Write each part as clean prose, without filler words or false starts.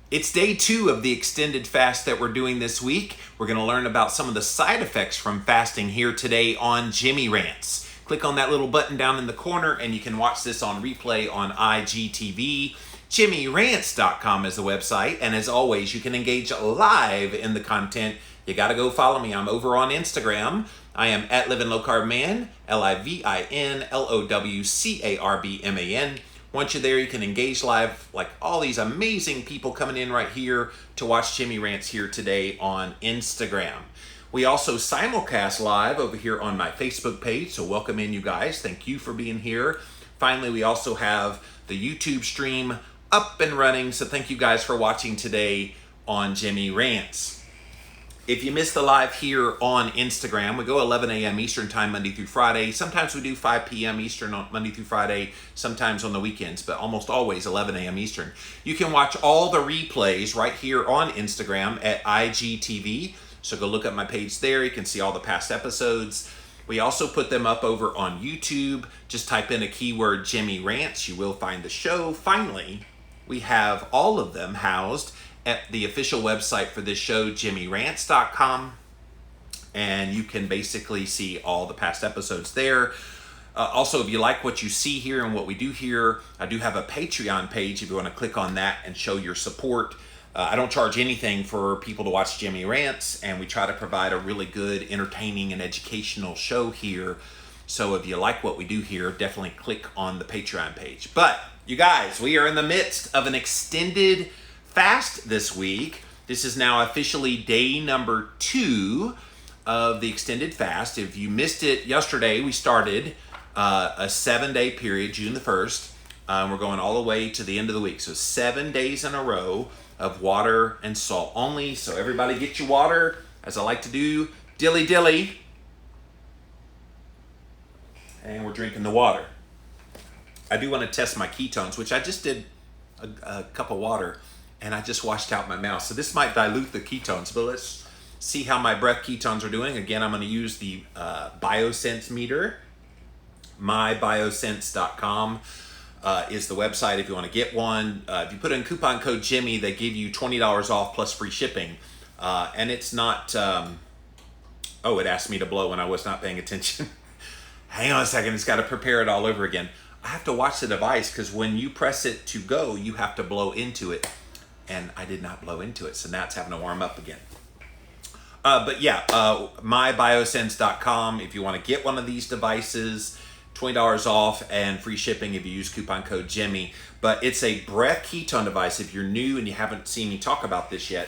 It's day 2 of the extended fast that we're doing this week. We're going to learn about some of the side effects from fasting here today on Jimmy Rants. Click on that little button down in the corner and you can watch this on replay on IGTV. JimmyRants.com is the website, and as always, you can engage live in the content. You got to go follow me. I'm over on Instagram. I am at Living Low Carb Man, LivinLowCarbMan. Once you're there, you can engage live like all these amazing people coming in right here to watch Jimmy Rants here today on Instagram. We also simulcast live over here on my Facebook page, so welcome in you guys. Thank you for being here. Finally, we also have the YouTube stream up and running, so thank you guys for watching today on Jimmy Rants. If you missed the live here on Instagram, we go 11 a.m. Eastern time, Monday through Friday. Sometimes we do 5 p.m. Eastern on Monday through Friday, sometimes on the weekends, but almost always 11 a.m. Eastern. You can watch all the replays right here on Instagram at IGTV. So go look at my page there. You can see all the past episodes. We also put them up over on YouTube. Just type in a keyword Jimmy Rants. You will find the show. Finally, we have all of them housed at the official website for this show, JimmyRants.com. And you can basically see all the past episodes there. Also, if you like what you see here and what we do here, I do have a Patreon page if you want to click on that and show your support. I don't charge anything for people to watch Jimmy Rants, and we try to provide a really good, entertaining, and educational show here. So if you like what we do here, definitely click on the Patreon page. But you guys, we are in the midst of an extended fast this week. This is now officially day number 2 of the extended fast. If you missed it yesterday, we started a 7-day period, June the 1st. We're going all the way to the end of the week. So 7 days in a row of water and salt only. So everybody get your water, as I like to do, dilly dilly. And we're drinking the water. I do want to test my ketones, which I just did a cup of water, and I just washed out my mouth. So this might dilute the ketones, but let's see how my breath ketones are doing. Again, I'm going to use the BioSense meter. MyBioSense.com is the website if you want to get one. If you put in coupon code Jimmy, they give you $20 off plus free shipping. And it's not, it asked me to blow when I was not paying attention. Hang on a second, it's got to prepare it all over again. I have to watch the device because when you press it to go, you have to blow into it. And I did not blow into it, so now it's having to warm up again. MyBioSense.com if you want to get one of these devices. $20 off and free shipping if you use coupon code Jimmy. But it's a breath ketone device, if you're new and you haven't seen me talk about this yet,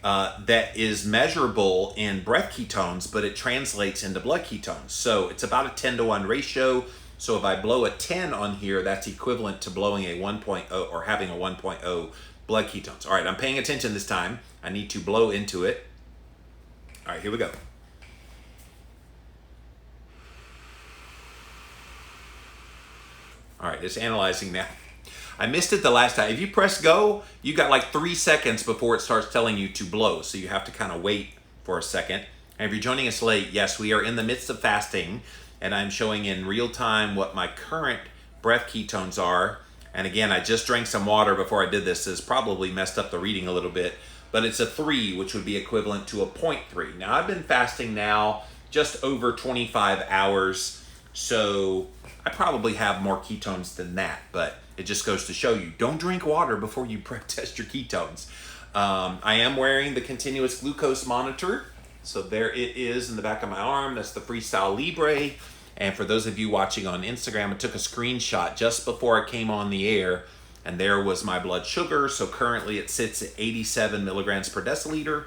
that is measurable in breath ketones, but it translates into blood ketones. So it's about a 10-to-1 ratio. So if I blow a 10 on here, that's equivalent to blowing a 1.0 or having a 1.0 blood ketones. All right, I'm paying attention this time. I need to blow into it. All right, here we go. All right, it's analyzing now. I missed it the last time. If you press go, you got like 3 seconds before it starts telling you to blow. So you have to kind of wait for a second. And if you're joining us late, yes, we are in the midst of fasting. And I'm showing in real time what my current breath ketones are. And again, I just drank some water before I did this. This probably messed up the reading a little bit. But it's a 3, which would be equivalent to a 0.3. Now, I've been fasting now just over 25 hours. So I probably have more ketones than that, but it just goes to show you, don't drink water before you test your ketones. I am wearing the continuous glucose monitor. So there it is in the back of my arm. That's the Freestyle Libre. And for those of you watching on Instagram, I took a screenshot just before I came on the air, and there was my blood sugar. So currently it sits at 87 milligrams per deciliter.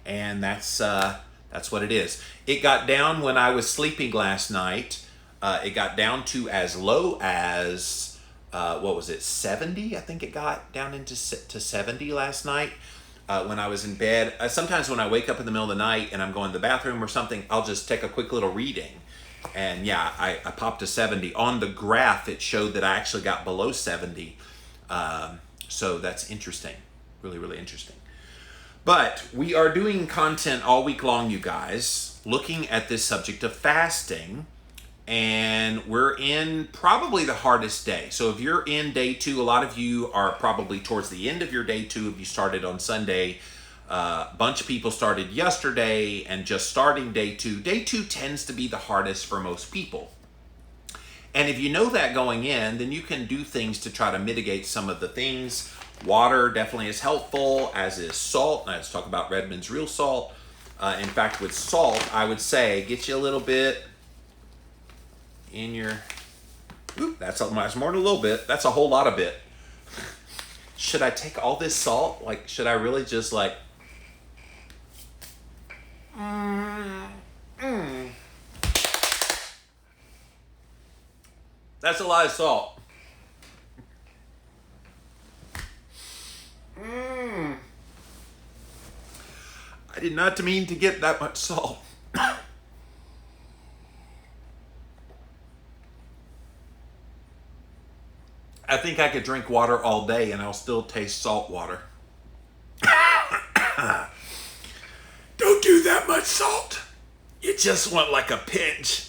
And that's what it is. It got down when I was sleeping last night. It got down to as low as, 70? I think it got down to 70 last night when I was in bed. Sometimes when I wake up in the middle of the night and I'm going to the bathroom or something, I'll just take a quick little reading. And yeah, I popped to 70. On the graph, it showed that I actually got below 70. So that's interesting. Really, really interesting. But we are doing content all week long, you guys, looking at this subject of fasting. and we're in probably the hardest day. So if you're in day 2, a lot of you are probably towards the end of your day 2 if you started on Sunday. A bunch of people started yesterday and just starting day 2. Day 2 tends to be the hardest for most people. And if you know that going in, then you can do things to try to mitigate some of the things. Water definitely is helpful, as is salt. Now let's talk about Redmond's real salt. In fact, with salt, I would say get you a little bit in your, that's more than a little bit. That's a whole lot of bit. Should I take all this salt? Like, should I really just like, That's a lot of salt. I did not mean to get that much salt. I think I could drink water all day and I'll still taste salt water. Don't do that much salt. You just want like a pinch.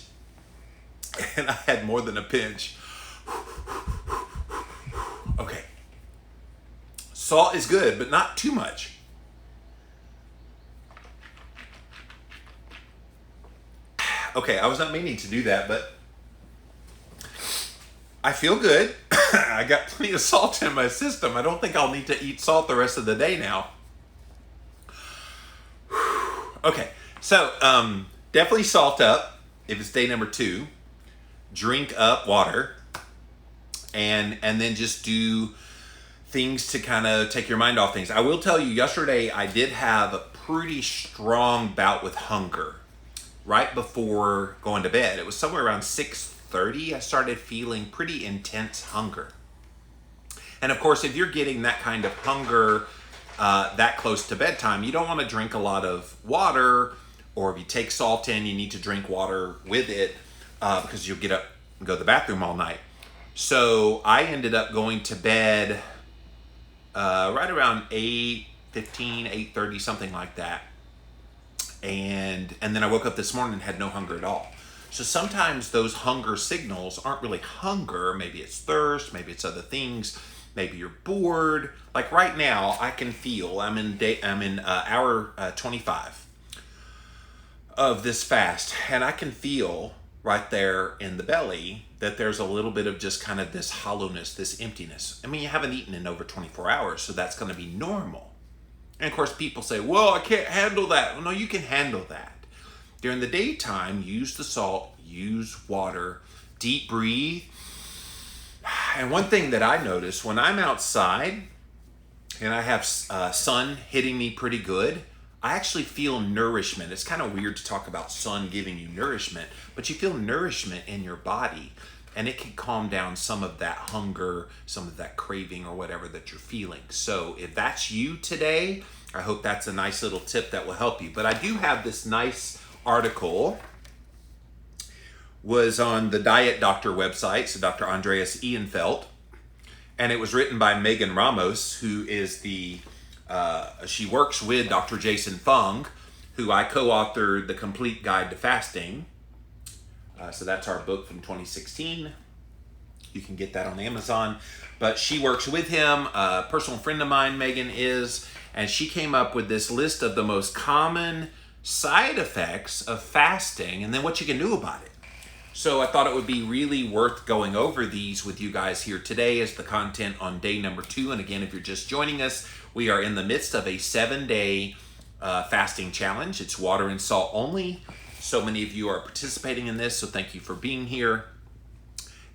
And I had more than a pinch. Okay. Salt is good, but not too much. Okay, I was not meaning to do that, but I feel good. I got plenty of salt in my system. I don't think I'll need to eat salt the rest of the day now. Okay, so definitely salt up if it's day number 2. Drink up water, and then just do things to kind of take your mind off things. I will tell you, yesterday I did have a pretty strong bout with hunger right before going to bed. It was somewhere around 6:30. I started feeling pretty intense hunger. And of course, if you're getting that kind of hunger that close to bedtime, you don't want to drink a lot of water, or if you take salt in, you need to drink water with it because you'll get up and go to the bathroom all night. So I ended up going to bed right around 8:15, 8:30, something like that. And then I woke up this morning and had no hunger at all. So sometimes those hunger signals aren't really hunger. Maybe it's thirst, maybe it's other things. Maybe you're bored. Like right now, I can feel I'm in hour 25 of this fast, and I can feel right there in the belly that there's a little bit of just kind of this hollowness, this emptiness. I mean, you haven't eaten in over 24 hours, so that's going to be normal. And of course, people say, well, I can't handle that. Well, no, you can handle that. During the daytime, use the salt, use water, deep breathe. And one thing that I notice when I'm outside and I have sun hitting me pretty good, I actually feel nourishment. It's kind of weird to talk about sun giving you nourishment, but you feel nourishment in your body, and it can calm down some of that hunger, some of that craving or whatever that you're feeling. So if that's you today, I hope that's a nice little tip that will help you. But I do have this nice article, was on the Diet Doctor website, so Dr. Andreas Ehrenfeld, and it was written by Megan Ramos, who is she works with Dr. Jason Fung, who I co-authored The Complete Guide to Fasting. So that's our book from 2016. You can get that on Amazon. But she works with him. A personal friend of mine, Megan, is, and she came up with this list of the most common side effects of fasting and then what you can do about it. So I thought it would be really worth going over these with you guys here today as the content on day number 2. And again, if you're just joining us, we are in the midst of a 7-day fasting challenge. It's water and salt only. So many of you are participating in this, so thank you for being here.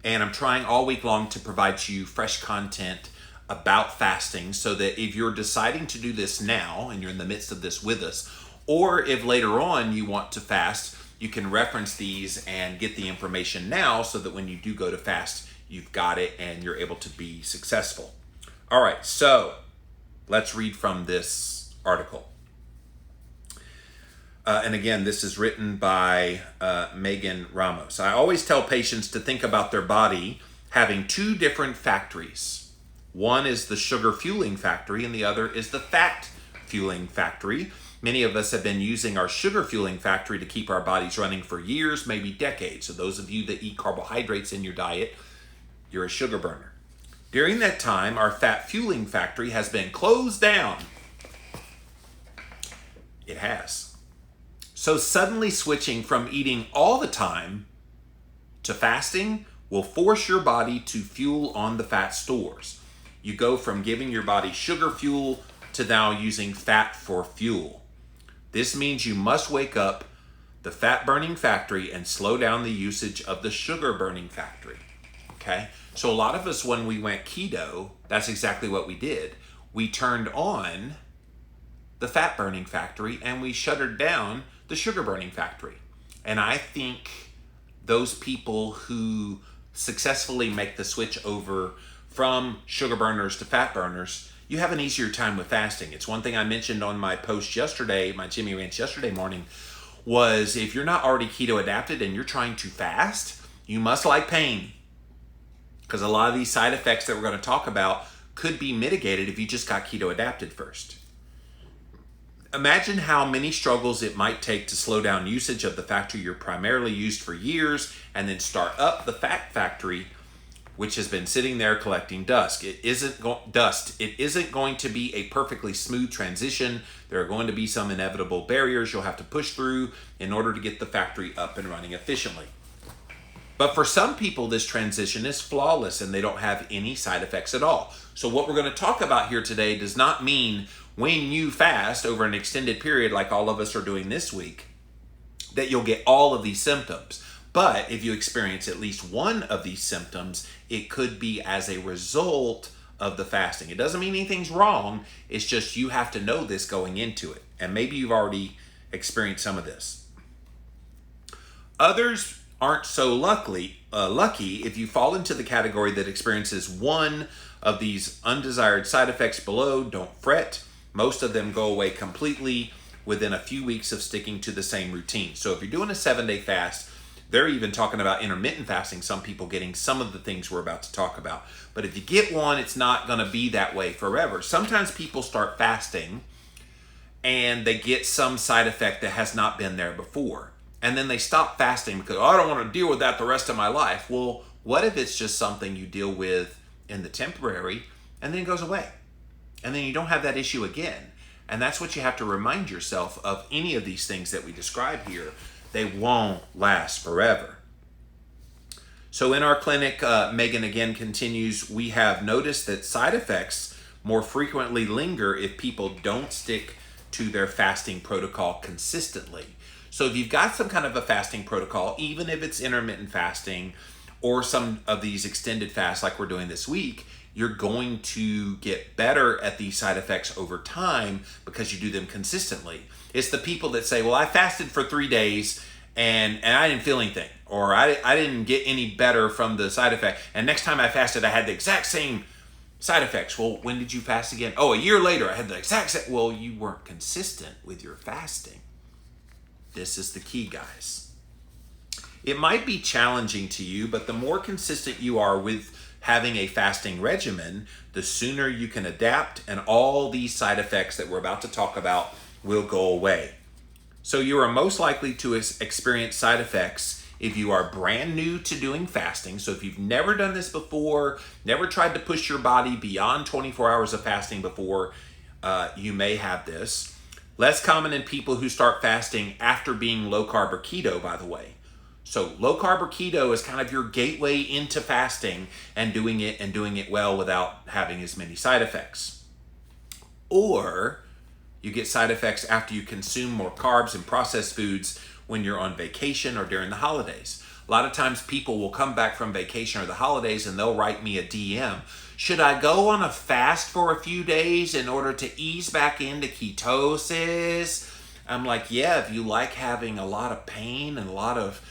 And I'm trying all week long to provide you fresh content about fasting, so that if you're deciding to do this now and you're in the midst of this with us, or if later on you want to fast, you can reference these and get the information now so that when you do go to fast, you've got it and you're able to be successful. All right, so let's read from this article. And again, this is written by Megan Ramos. I always tell patients to think about their body having 2 different factories. One is the sugar fueling factory and the other is the fat fueling factory. Many of us have been using our sugar fueling factory to keep our bodies running for years, maybe decades. So those of you that eat carbohydrates in your diet, you're a sugar burner. During that time, our fat fueling factory has been closed down. It has. So suddenly switching from eating all the time to fasting will force your body to fuel on the fat stores. You go from giving your body sugar fuel to now using fat for fuel. This means you must wake up the fat burning factory and slow down the usage of the sugar burning factory. Okay? So a lot of us, when we went keto, that's exactly what we did. We turned on the fat burning factory and we shuttered down the sugar burning factory. And I think those people who successfully make the switch over from sugar burners to fat burners, you have an easier time with fasting. It's one thing I mentioned on my post yesterday, my Jimmy Rants yesterday morning, was if you're not already keto adapted and you're trying to fast, you must like pain. Because a lot of these side effects that we're going to talk about could be mitigated if you just got keto adapted first. Imagine how many struggles it might take to slow down usage of the factory you're primarily used for years and then start up the fat factory, which has been sitting there collecting dust. It isn't going to be a perfectly smooth transition. There are going to be some inevitable barriers you'll have to push through in order to get the factory up and running efficiently. But for some people, this transition is flawless and they don't have any side effects at all. So what we're going to talk about here today does not mean when you fast over an extended period like all of us are doing this week, that you'll get all of these symptoms. But if you experience at least one of these symptoms, it could be as a result of the fasting. It doesn't mean anything's wrong. It's just you have to know this going into it. And maybe you've already experienced some of this. Others aren't so lucky if you fall into the category that experiences one of these undesired side effects below. Don't fret. Most of them go away completely within a few weeks of sticking to the same routine. So if you're doing a 7-day fast, they're even talking about intermittent fasting, some people getting some of the things we're about to talk about. But if you get one, it's not going to be that way forever. Sometimes people start fasting and they get some side effect that has not been there before. And then they stop fasting because, I don't want to deal with that the rest of my life. Well, what if it's just something you deal with in the temporary and then it goes away? And then you don't have that issue again. And that's what you have to remind yourself of. Any of these things that we describe here, they won't last forever. So in our clinic, Megan again continues, we have noticed that side effects more frequently linger if people don't stick to their fasting protocol consistently. So if you've got some kind of a fasting protocol, even if it's intermittent fasting or some of these extended fasts like we're doing this week, you're going to get better at these side effects over time because you do them consistently. It's the people that say, well, I fasted for 3 days and I didn't feel anything, or I didn't get any better from the side effect. And next time I fasted, I had the exact same side effects. Well, when did you fast again? Oh, a year later, I had the exact same. Well, you weren't consistent with your fasting. This is the key, guys. It might be challenging to you, but the more consistent you are with having a fasting regimen, the sooner you can adapt, and all these side effects that we're about to talk about will go away. So you are most likely to experience side effects if you are brand new to doing fasting. So if you've never done this before, never tried to push your body beyond 24 hours of fasting before, you may have this. Less common in people who start fasting after being low carb or keto, by the way. So low carb or keto is kind of your gateway into fasting and doing it well without having as many side effects. Or you get side effects after you consume more carbs and processed foods when you're on vacation or during the holidays. A lot of times people will come back from vacation or the holidays and they'll write me a DM. Should I go on a fast for a few days in order to ease back into ketosis? I'm like, yeah, if you like having a lot of pain and a lot of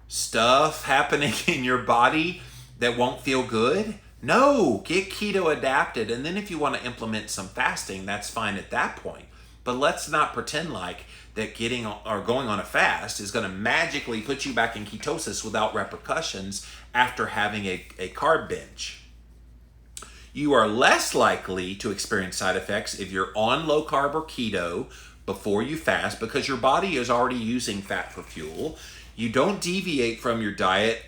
stuff happening in your body that won't feel good, no, get keto adapted. And then if you want to implement some fasting, that's fine at that point. But let's not pretend like that getting or going on a fast is going to magically put you back in ketosis without repercussions after having a carb binge. You are less likely to experience side effects if you're on low carb or keto before you fast because your body is already using fat for fuel. You don't deviate from your diet.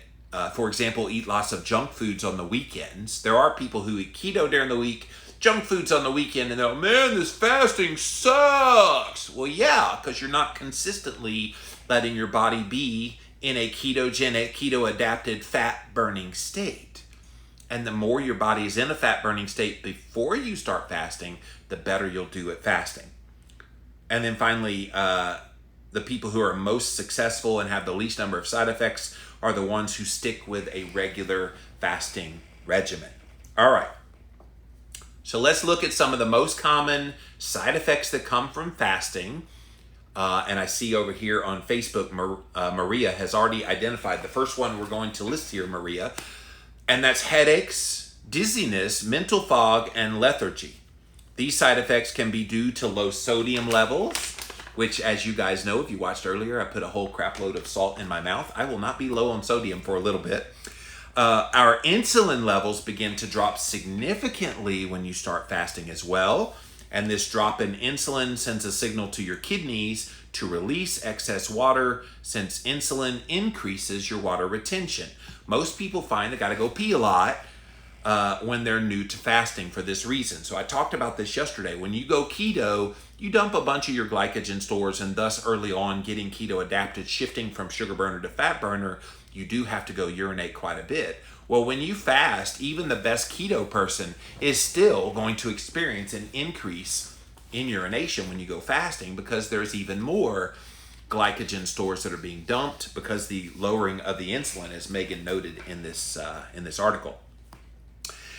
For example, eat lots of junk foods on the weekends. There are people who eat keto during the week, junk foods on the weekend, and they're like, man, this fasting sucks. Well, yeah, because you're not consistently letting your body be in a ketogenic, keto-adapted fat-burning state. And the more your body is in a fat-burning state before you start fasting, the better you'll do at fasting. And then finally, the people who are most successful and have the least number of side effects are the ones who stick with a regular fasting regimen. All right. So let's look at some of the most common side effects that come from fasting. And I see over here on Facebook, Maria has already identified the first one we're going to list here, Maria. And that's headaches, dizziness, mental fog, and lethargy. These side effects can be due to low sodium levels, which, as you guys know, if you watched earlier, I put a whole crap load of salt in my mouth. I will not be low on sodium for a little bit. Our insulin levels begin to drop significantly when you start fasting as well. And this drop in insulin sends a signal to your kidneys to release excess water, since insulin increases your water retention. Most people find they got to go pee a lot when they're new to fasting for this reason. So I talked about this yesterday. When you go keto, you dump a bunch of your glycogen stores, and thus early on getting keto adapted, shifting from sugar burner to fat burner, you do have to go urinate quite a bit. Well, when you fast, even the best keto person is still going to experience an increase in urination when you go fasting, because there's even more glycogen stores that are being dumped because the lowering of the insulin, as Megan noted in this article.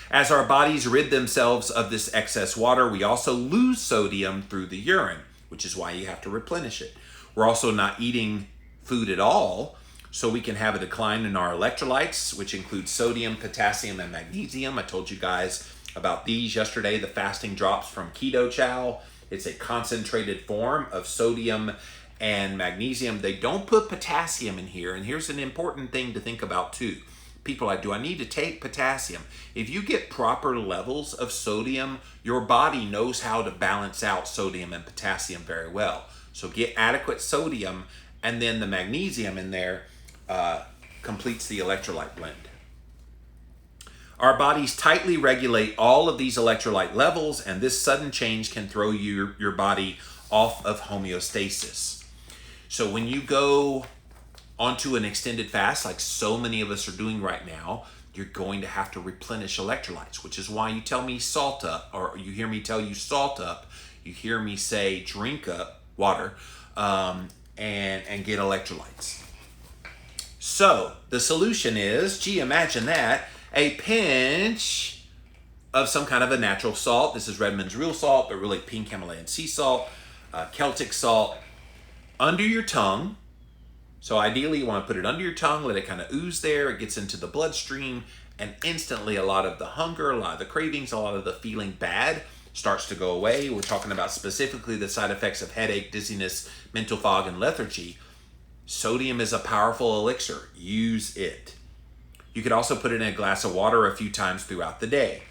As our bodies rid themselves of this excess water, we also lose sodium through the urine, which is why you have to replenish it. We're also not eating food at all, so we can have a decline in our electrolytes, which include sodium, potassium, and magnesium. I told you guys about these yesterday, the fasting drops from keto chow. It's a concentrated form of sodium and magnesium. They don't put potassium in here, and here's an important thing to think about too. People are like, do I need to take potassium? If you get proper levels of sodium, your body knows how to balance out sodium and potassium very well. So get adequate sodium, and then the magnesium in there completes the electrolyte blend. Our bodies tightly regulate all of these electrolyte levels, and this sudden change can throw your body off of homeostasis. So when you go onto an extended fast, like so many of us are doing right now, you're going to have to replenish electrolytes, which is why you tell me salt up, or you hear me tell you salt up. You hear me say drink up water and get electrolytes. So the solution is, gee, imagine that, a pinch of some kind of a natural salt. This is Redmond's real salt, but really pink Himalayan sea salt, Celtic salt, under your tongue. So ideally you want to put it under your tongue, let it kind of ooze there, it gets into the bloodstream, and instantly a lot of the hunger, a lot of the cravings, a lot of the feeling bad starts to go away. We're talking about specifically the side effects of headache, dizziness, mental fog, and lethargy. Sodium is a powerful elixir. Use it. You could also put it in a glass of water a few times throughout the day.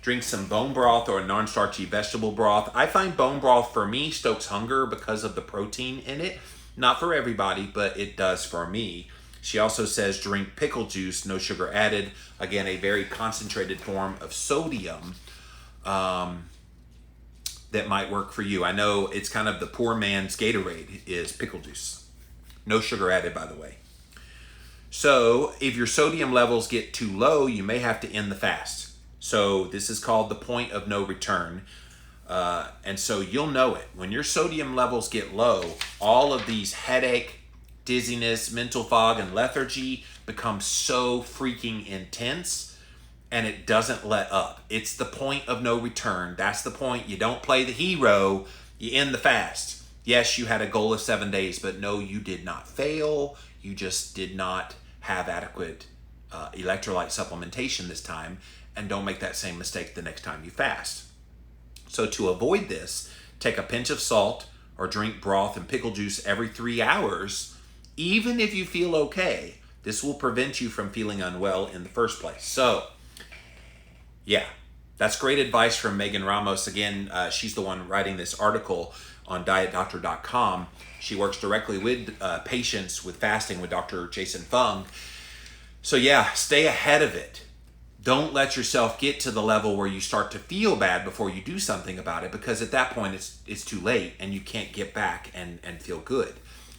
Drink some bone broth or a non-starchy vegetable broth. I find bone broth, for me, stokes hunger because of the protein in it. Not for everybody, but it does for me. She also says drink pickle juice, no sugar added. Again, a very concentrated form of sodium that might work for you. I know it's kind of the poor man's Gatorade is pickle juice. No sugar added, by the way. So if your sodium levels get too low, you may have to end the fast. So this is called the point of no return. And so you'll know it. When your sodium levels get low, all of these headache, dizziness, mental fog, and lethargy become so freaking intense, and it doesn't let up. It's the point of no return. That's the point. You don't play the hero. You end the fast. Yes, you had a goal of 7 days, but no, you did not fail. You just did not have adequate electrolyte supplementation this time, and don't make that same mistake the next time you fast. So to avoid this, take a pinch of salt or drink broth and pickle juice every 3 hours, even if you feel okay. This will prevent you from feeling unwell in the first place. So, yeah, That's great advice from Megan Ramos. Again, she's the one writing this article on dietdoctor.com. She works directly with patients with fasting with Dr. Jason Fung. So yeah, stay ahead of it. Don't let yourself get to the level where you start to feel bad before you do something about it, because at that point it's too late and you can't get back and feel good.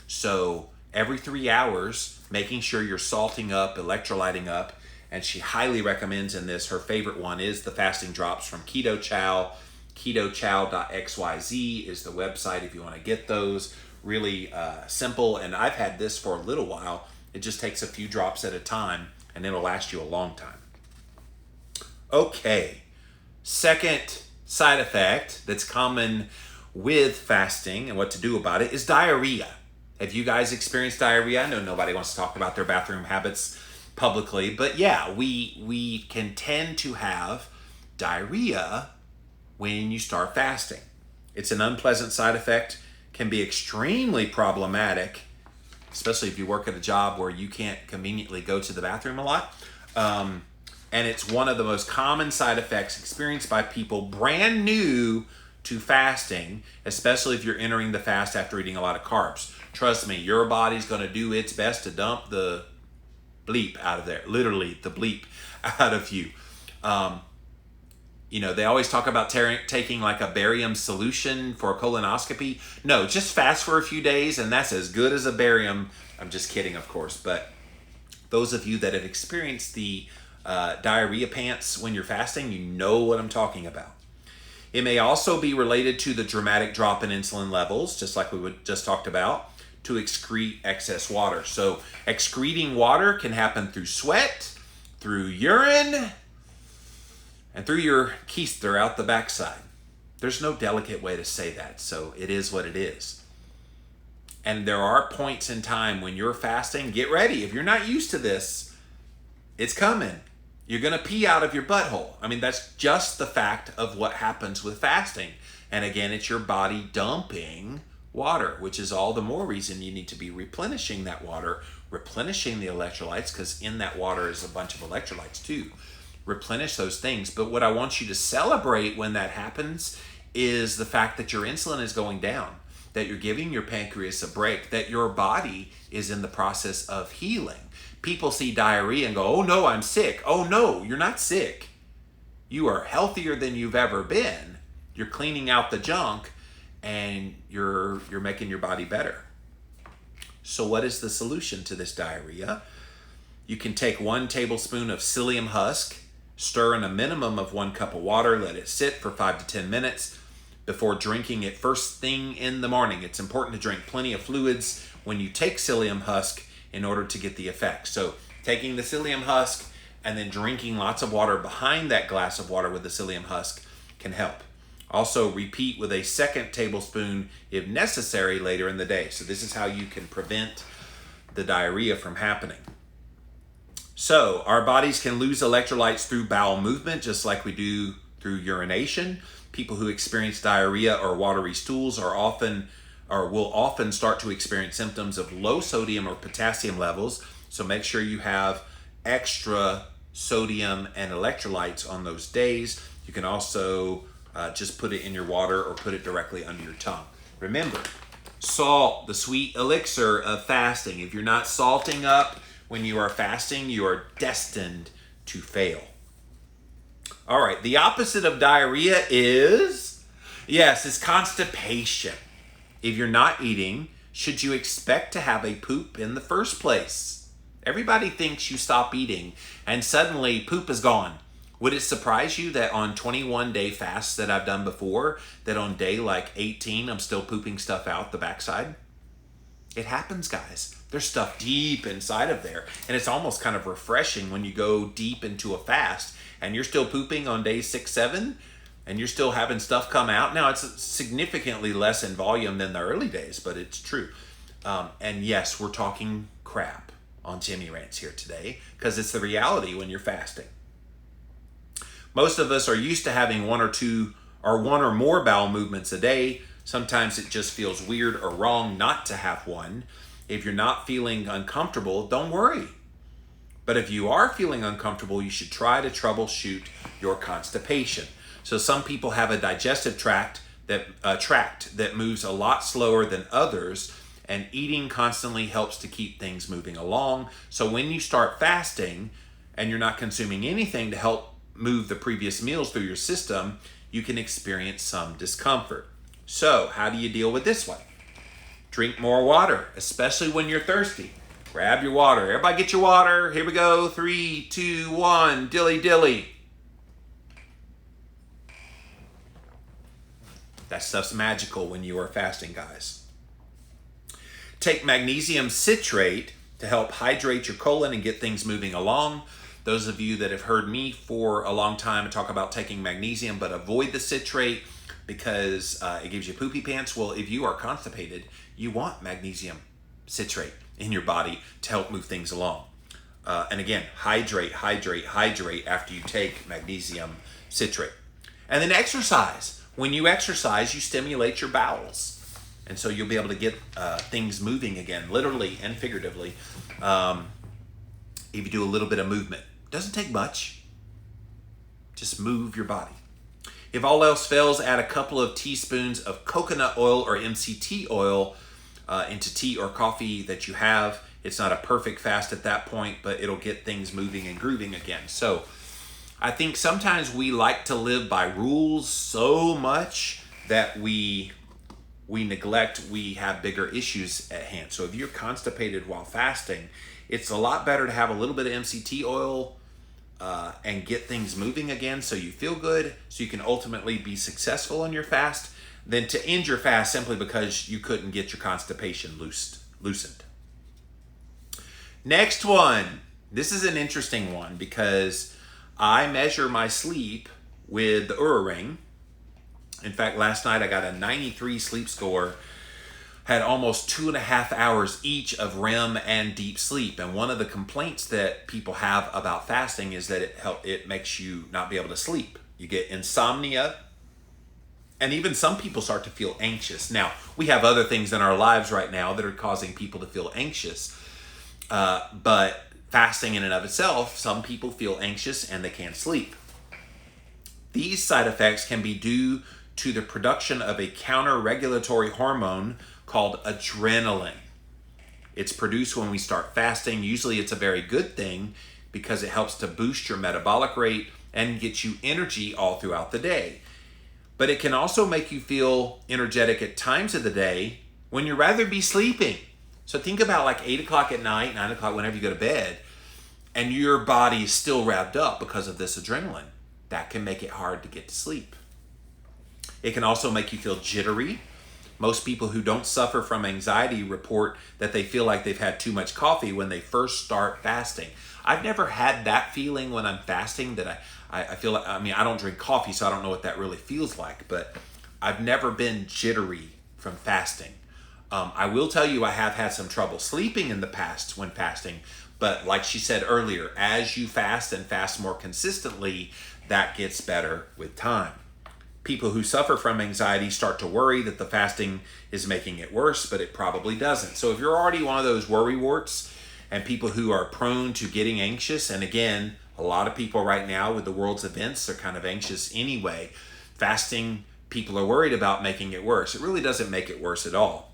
So every 3 hours, making sure you're salting up, electrolyting up, and she highly recommends in this, her favorite one is the fasting drops from Keto Chow. KetoChow.xyz is the website if you want to get those. Really simple, and I've had this for a little while. It just takes a few drops at a time and it'll last you a long time. Okay, second side effect that's common with fasting and what to do about it is diarrhea. Have you guys experienced diarrhea? I know nobody wants to talk about their bathroom habits publicly, but yeah, we can tend to have diarrhea when you start fasting. It's an unpleasant side effect, can be extremely problematic, especially if you work at a job where you can't conveniently go to the bathroom a lot. And it's one of the most common side effects experienced by people brand new to fasting, especially if you're entering the fast after eating a lot of carbs. Trust me, your body's going to do its best to dump the bleep out of there, literally the bleep out of you. They always talk about taking like a barium solution for a colonoscopy. No, just fast for a few days and that's as good as a barium. I'm just kidding, of course, but those of you that have experienced the diarrhea pants when you're fasting, you know what I'm talking about. It may also be related to the dramatic drop in insulin levels, just like we just talked about, to excrete excess water. So excreting water can happen through sweat, through urine, and through your keister out the backside. There's no delicate way to say that, so it is what it is. And there are points in time when you're fasting, get ready. If you're not used to this, it's coming. You're going to pee out of your butthole. I mean, that's just the fact of what happens with fasting. And again, it's your body dumping water, which is all the more reason you need to be replenishing that water, replenishing the electrolytes, because in that water is a bunch of electrolytes too. Replenish those things. But what I want you to celebrate when that happens is the fact that your insulin is going down, that you're giving your pancreas a break, that your body is in the process of healing. People see diarrhea and go, oh no, I'm sick. Oh no, you're not sick. You are healthier than you've ever been. You're cleaning out the junk and you're making your body better. So what is the solution to this diarrhea? You can take 1 tablespoon of psyllium husk, stir in a minimum of 1 cup of water, let it sit for 5 to 10 minutes before drinking it first thing in the morning. It's important to drink plenty of fluids when you take psyllium husk in order to get the effect. So taking the psyllium husk and then drinking lots of water behind that glass of water with the psyllium husk can help. Also repeat with a 2nd tablespoon if necessary later in the day. So this is how you can prevent the diarrhea from happening. So our bodies can lose electrolytes through bowel movement, just like we do through urination. People who experience diarrhea or watery stools will often start to experience symptoms of low sodium or potassium levels. So make sure you have extra sodium and electrolytes on those days. You can also just put it in your water or put it directly under your tongue. Remember, salt, the sweet elixir of fasting. If you're not salting up when you are fasting, you are destined to fail. All right, the opposite of diarrhea is constipation. If you're not eating, should you expect to have a poop in the first place? Everybody thinks you stop eating and suddenly poop is gone. Would it surprise you that on 21-day fasts that I've done before, that on day like 18, I'm still pooping stuff out the backside? It happens, guys. There's stuff deep inside of there. And it's almost kind of refreshing when you go deep into a fast and you're still pooping on day 6, 7, and you're still having stuff come out. Now, it's significantly less in volume than the early days, but it's true. And yes, we're talking crap on Jimmy Rants here today because it's the reality when you're fasting. Most of us are used to having 1 or more bowel movements a day. Sometimes it just feels weird or wrong not to have one. If you're not feeling uncomfortable, don't worry. But if you are feeling uncomfortable, you should try to troubleshoot your constipation. So some people have a digestive tract that moves a lot slower than others, and eating constantly helps to keep things moving along. So when you start fasting and you're not consuming anything to help move the previous meals through your system, you can experience some discomfort. So how do you deal with this one? Drink more water, especially when you're thirsty. Grab your water. Everybody get your water. Here we go. 3, 2, 1. Dilly dilly. That stuff's magical when you are fasting, guys. Take magnesium citrate to help hydrate your colon and get things moving along. Those of you that have heard me for a long time talk about taking magnesium, but avoid the citrate because it gives you poopy pants. Well, if you are constipated, you want magnesium citrate in your body to help move things along. And again, hydrate after you take magnesium citrate. And then exercise. When you exercise, you stimulate your bowels. And so you'll be able to get things moving again, literally and figuratively, if you do a little bit of movement. Doesn't take much. Just move your body. If all else fails, add a couple of teaspoons of coconut oil or MCT oil into tea or coffee that you have. It's not a perfect fast at that point, but it'll get things moving and grooving again. So I think sometimes we like to live by rules so much that we neglect we have bigger issues at hand. So if you're constipated while fasting, it's a lot better to have a little bit of MCT oil and get things moving again so you feel good, so you can ultimately be successful in your fast, than to end your fast simply because you couldn't get your constipation loosened. Next one. This is an interesting one because I measure my sleep with the Oura Ring. In fact, last night I got a 93 sleep score, had almost 2.5 hours each of REM and deep sleep. And one of the complaints that people have about fasting is that it makes you not be able to sleep. You get insomnia, and even some people start to feel anxious. Now, we have other things in our lives right now that are causing people to feel anxious, but fasting in and of itself, some people feel anxious and they can't sleep. These side effects can be due to the production of a counter-regulatory hormone called adrenaline. It's produced when we start fasting. Usually it's a very good thing because it helps to boost your metabolic rate and get you energy all throughout the day. But it can also make you feel energetic at times of the day when you'd rather be sleeping. So think about like 8 o'clock at night, 9 o'clock, whenever you go to bed, and your body is still revved up because of this adrenaline. That can make it hard to get to sleep. It can also make you feel jittery. Most people who don't suffer from anxiety report that they feel like they've had too much coffee when they first start fasting. I've never had that feeling when I'm fasting, that I feel like, I don't drink coffee, so I don't know what that really feels like, but I've never been jittery from fasting. I will tell you I have had some trouble sleeping in the past when fasting, but like she said earlier, as you fast and fast more consistently, that gets better with time. People who suffer from anxiety start to worry that the fasting is making it worse, but it probably doesn't. So if you're already one of those worrywarts and people who are prone to getting anxious, and again, a lot of people right now with the world's events are kind of anxious anyway, fasting, people are worried about making it worse. It really doesn't make it worse at all.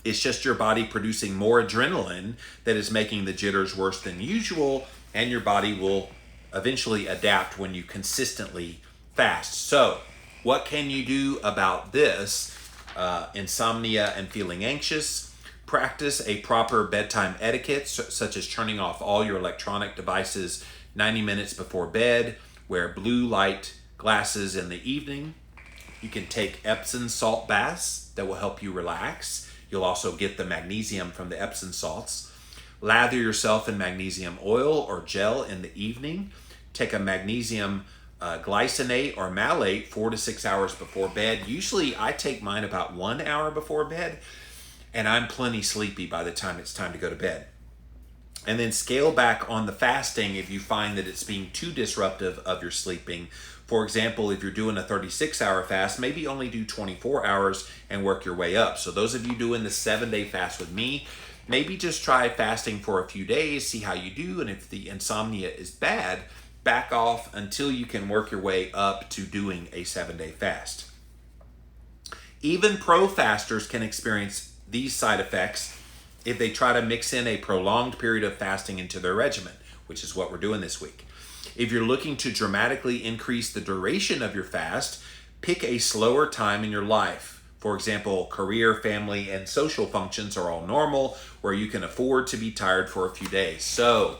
It's just your body producing more adrenaline that is making the jitters worse than usual, and your body will eventually adapt when you consistently fast. So what can you do about this? Insomnia and feeling anxious. Practice a proper bedtime etiquette, such as turning off all your electronic devices 90 minutes before bed. Wear blue light glasses in the evening. You can take Epsom salt baths that will help you relax. You'll also get the magnesium from the Epsom salts. Lather yourself in magnesium oil or gel in the evening. Take a magnesium glycinate or malate 4 to 6 hours before bed. Usually I take mine about 1 hour before bed, and I'm plenty sleepy by the time it's time to go to bed. And then scale back on the fasting if you find that it's being too disruptive of your sleeping. For example, if you're doing a 36-hour fast, maybe only do 24 hours and work your way up. So those of you doing the 7-day fast with me, maybe just try fasting for a few days, see how you do, and if the insomnia is bad, back off until you can work your way up to doing a 7-day fast. Even pro-fasters can experience these side effects if they try to mix in a prolonged period of fasting into their regimen, which is what we're doing this week. If you're looking to dramatically increase the duration of your fast, pick a slower time in your life. For example, career, family, and social functions are all normal, where you can afford to be tired for a few days. So,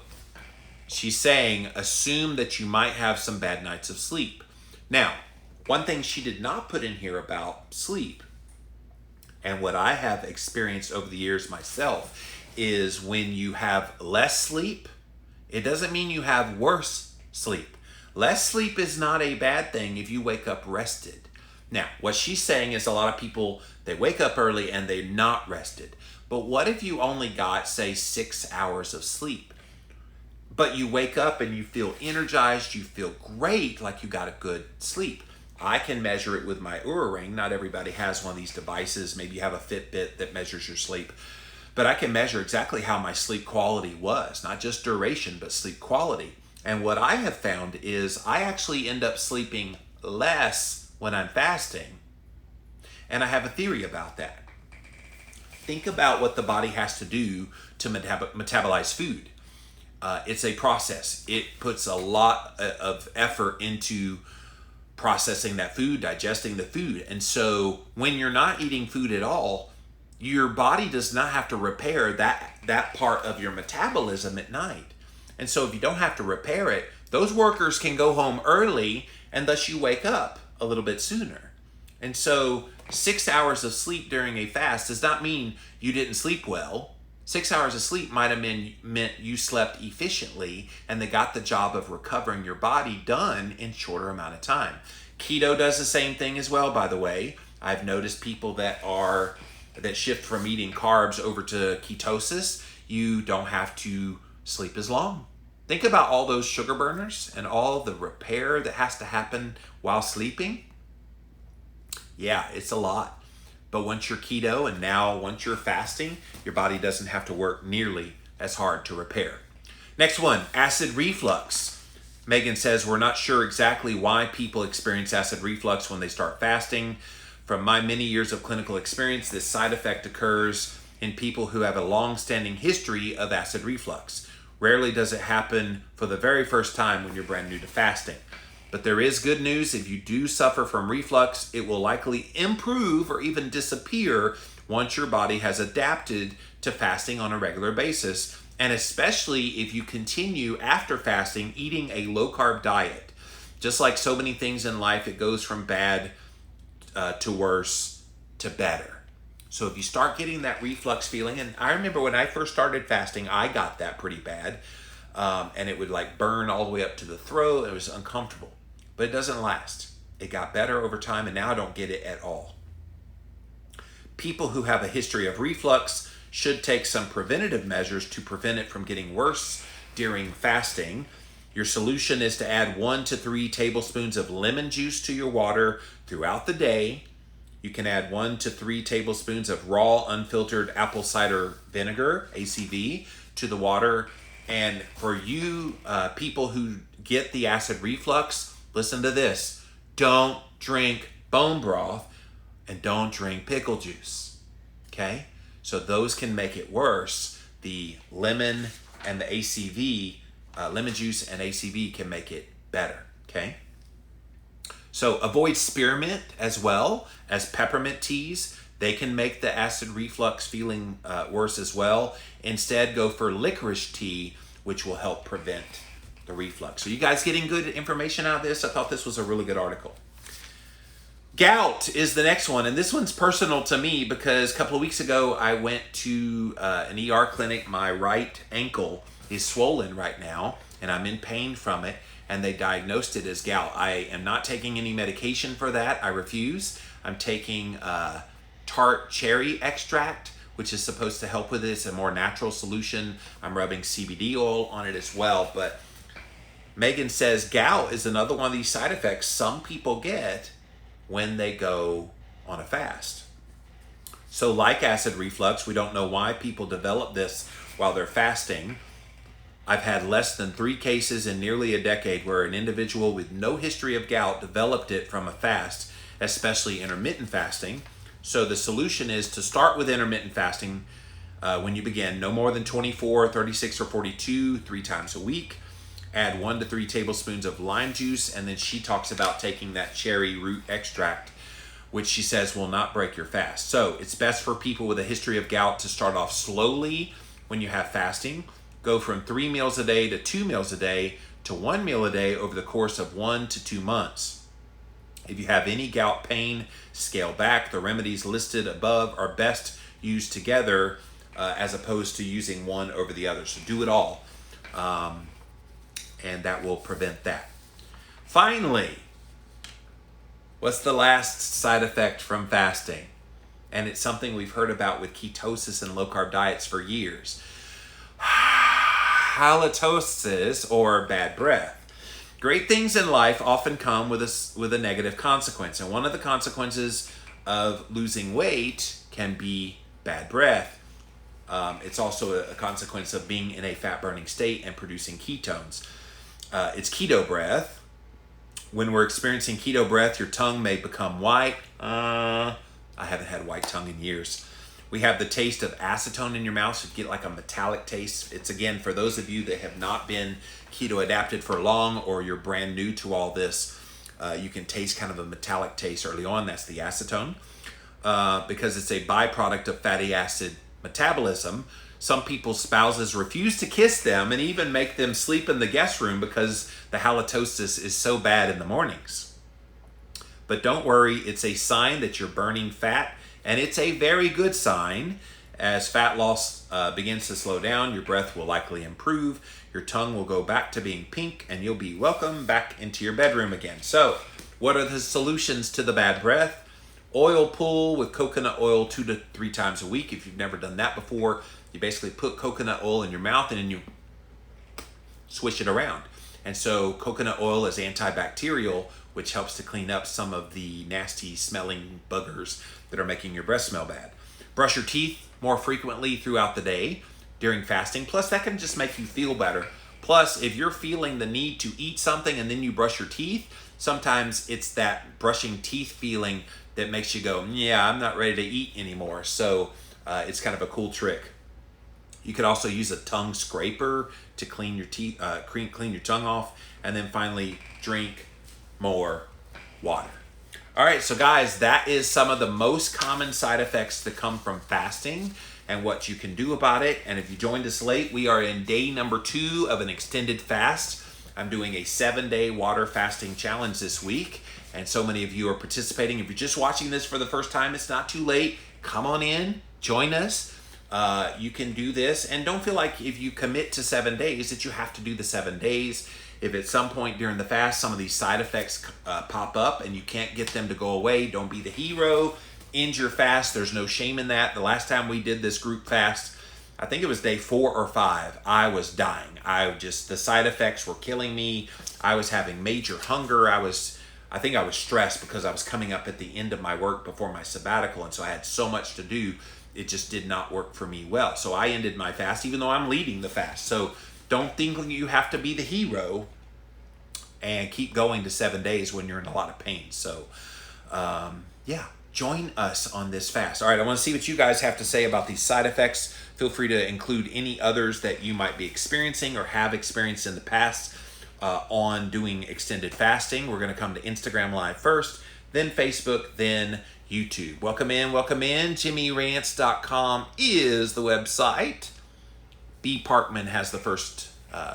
she's saying, assume that you might have some bad nights of sleep. Now, one thing she did not put in here about sleep, and what I have experienced over the years myself, is when you have less sleep, it doesn't mean you have worse sleep. Less sleep is not a bad thing if you wake up rested. Now, what she's saying is a lot of people, they wake up early and they're not rested. But what if you only got, say, 6 hours of sleep? But you wake up and you feel energized, you feel great, like you got a good sleep. I can measure it with my Oura Ring. Not everybody has one of these devices. Maybe you have a Fitbit that measures your sleep. But I can measure exactly how my sleep quality was, not just duration, but sleep quality. And what I have found is I actually end up sleeping less when I'm fasting. And I have a theory about that. Think about what the body has to do to metabolize food. It's a process. It puts a lot of effort into processing that food, digesting the food. And so when you're not eating food at all, your body does not have to repair that part of your metabolism at night. And so if you don't have to repair it, those workers can go home early, and thus you wake up a little bit sooner. And so 6 hours of sleep during a fast does not mean you didn't sleep well. 6 hours of sleep might have meant you slept efficiently and they got the job of recovering your body done in shorter amount of time. Keto does the same thing as well, by the way. I've noticed people that shift from eating carbs over to ketosis, you don't have to sleep as long. Think about all those sugar burners and all the repair that has to happen while sleeping. Yeah, it's a lot. But once you're keto and now once you're fasting, your body doesn't have to work nearly as hard to repair. Next one, acid reflux. Megan says, we're not sure exactly why people experience acid reflux when they start fasting. From my many years of clinical experience, this side effect occurs in people who have a long-standing history of acid reflux. Rarely does it happen for the very first time when you're brand new to fasting. But there is good news. If you do suffer from reflux, it will likely improve or even disappear once your body has adapted to fasting on a regular basis, and especially if you continue after fasting eating a low-carb diet. Just like so many things in life, it goes from bad to worse to better. So if you start getting that reflux feeling, and I remember when I first started fasting, I got that pretty bad, and it would like burn all the way up to the throat. It was uncomfortable. But it doesn't last. It got better over time, and now I don't get it at all. People who have a history of reflux should take some preventative measures to prevent it from getting worse during fasting. Your solution is to add 1 to 3 tablespoons of lemon juice to your water throughout the day. You can add 1 to 3 tablespoons of raw unfiltered apple cider vinegar, ACV, to the water. And for you people who get the acid reflux, listen to this. Don't drink bone broth and don't drink pickle juice. Okay? So those can make it worse. The lemon and the ACV, lemon juice and ACV can make it better. Okay? So avoid spearmint as well as peppermint teas. They can make the acid reflux feeling worse as well. Instead, go for licorice tea, which will help prevent the reflux. So you guys getting good information out of this? I thought this was a really good article. Gout is the next one, and this one's personal to me because a couple of weeks ago I went to an ER clinic. My right ankle is swollen right now, and I'm in pain from it, and they diagnosed it as gout. I am not taking any medication for that. I refuse. I'm taking tart cherry extract, which is supposed to help with it. It's a more natural solution. I'm rubbing CBD oil on it as well, but Megan says gout is another one of these side effects some people get when they go on a fast. So like acid reflux, we don't know why people develop this while they're fasting. I've had less than 3 cases in nearly a decade where an individual with no history of gout developed it from a fast, especially intermittent fasting. So the solution is to start with intermittent fasting when you begin, no more than 24, 36, or 42, 3 times a week. Add 1 to 3 tablespoons of lime juice, and then she talks about taking that cherry root extract, which she says will not break your fast. So it's best for people with a history of gout to start off slowly when you have fasting. Go from 3 meals a day to 2 meals a day to 1 meal a day over the course of 1 to 2 months. If you have any gout pain, scale back. The remedies listed above are best used together as opposed to using one over the other. So do it all, and that will prevent that. Finally, what's the last side effect from fasting? And it's something we've heard about with ketosis and low-carb diets for years. Halitosis, or bad breath. Great things in life often come with a negative consequence, and one of the consequences of losing weight can be bad breath. It's also a consequence of being in a fat-burning state and producing ketones. It's keto breath. When we're experiencing keto breath, your tongue may become white. I haven't had white tongue in years. We have the taste of acetone in your mouth, so you get like a metallic taste. It's, again, for those of you that have not been keto adapted for long, or you're brand new to all this, you can taste kind of a metallic taste early on. That's the acetone. Because it's a byproduct of fatty acid metabolism. Some people's spouses refuse to kiss them and even make them sleep in the guest room because the halitosis is so bad in the mornings. But don't worry, it's a sign that you're burning fat, and it's a very good sign. As fat loss begins to slow down, your breath will likely improve, your tongue will go back to being pink, and you'll be welcome back into your bedroom again. So, what are the solutions to the bad breath? Oil pull with coconut oil 2 to 3 times a week. If you've never done that before, you basically put coconut oil in your mouth and then you swish it around. And so coconut oil is antibacterial, which helps to clean up some of the nasty smelling buggers that are making your breath smell bad. Brush your teeth more frequently throughout the day during fasting. Plus, that can just make you feel better. Plus, if you're feeling the need to eat something and then you brush your teeth, sometimes it's that brushing teeth feeling that makes you go, yeah, I'm not ready to eat anymore. So it's kind of a cool trick. You could also use a tongue scraper to clean your teeth, clean your tongue off. And then finally, drink more water. All right, so guys, that is some of the most common side effects that come from fasting and what you can do about it. And if you joined us late, we are in day number 2 of an extended fast. I'm doing a 7-day water fasting challenge this week, and so many of you are participating. If you're just watching this for the first time, it's not too late. Come on in, join us. You can do this, and don't feel like if you commit to 7 days that you have to do the 7 days. If at some point during the fast some of these side effects pop up and you can't get them to go away, don't be the hero. End your fast. There's no shame in that. The last time we did this group fast, I think it was day 4 or 5, I was dying. The side effects were killing me. I was having major hunger. I think I was stressed because I was coming up at the end of my work before my sabbatical, and so I had so much to do. It just did not work for me well. So I ended my fast, even though I'm leading the fast. So don't think you have to be the hero and keep going to 7 days when you're in a lot of pain. So, join us on this fast. All right, I want to see what you guys have to say about these side effects. Feel free to include any others that you might be experiencing or have experienced in the past on doing extended fasting. We're going to come to Instagram Live first, then Facebook, then YouTube. Welcome in, welcome in. JimmyRants.com is the website. B. Parkman has the first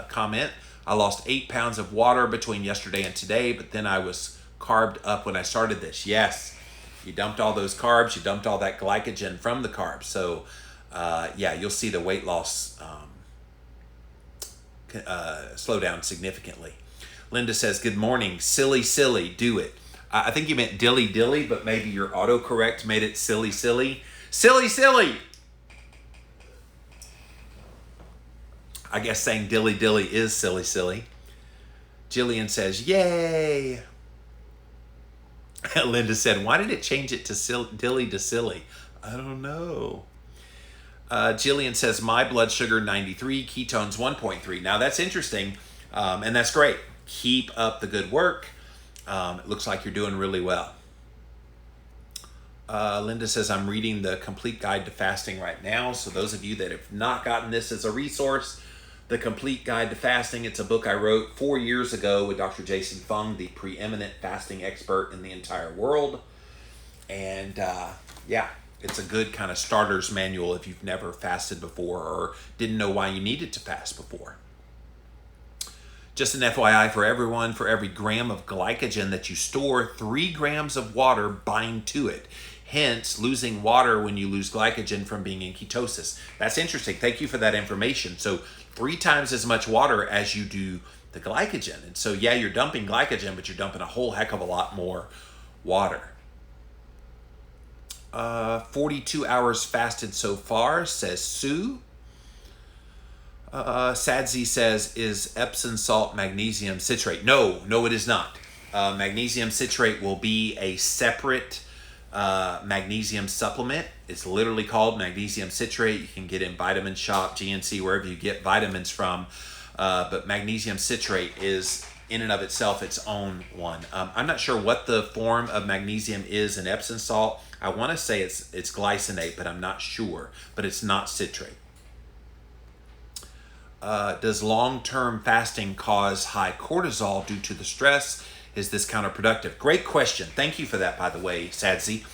comment. I lost 8 pounds of water between yesterday and today, but then I was carved up when I started this. Yes, you dumped all those carbs, you dumped all that glycogen from the carbs. So, you'll see the weight loss slow down significantly. Linda says, good morning. Silly, silly, do it. I think you meant dilly, dilly, but maybe your autocorrect made it silly, silly. Silly, silly! I guess saying dilly, dilly is silly, silly. Jillian says, yay! Linda said, why did it change it to dilly to silly? I don't know. Jillian says, my blood sugar 93, ketones 1.3. Now that's interesting, and that's great. Keep up the good work. It looks like you're doing really well. Linda says, I'm reading the Complete Guide to Fasting right now. So those of you that have not gotten this as a resource, the Complete Guide to Fasting, it's a book I wrote 4 years ago with Dr. Jason Fung, the preeminent fasting expert in the entire world. And yeah, it's a good kind of starter's manual if you've never fasted before or didn't know why you needed to fast before. Just an FYI for everyone, for every gram of glycogen that you store, 3 grams of water bind to it. Hence, losing water when you lose glycogen from being in ketosis. That's interesting. Thank you for that information. So 3 times as much water as you do the glycogen. And so, yeah, you're dumping glycogen, but you're dumping a whole heck of a lot more water. 42 hours fasted so far, says Sue. Sadzi says, is Epsom salt magnesium citrate? No, it is not. Magnesium citrate will be a separate magnesium supplement. It's literally called magnesium citrate. You can get it in Vitamin Shop, GNC, wherever you get vitamins from. But magnesium citrate is in and of itself its own one. I'm not sure what the form of magnesium is in Epsom salt. I want to say it's glycinate, but I'm not sure. But it's not citrate. Does long-term fasting cause high cortisol due to the stress? Is this counterproductive? Great question. Thank you for that, by the way, Sadzi.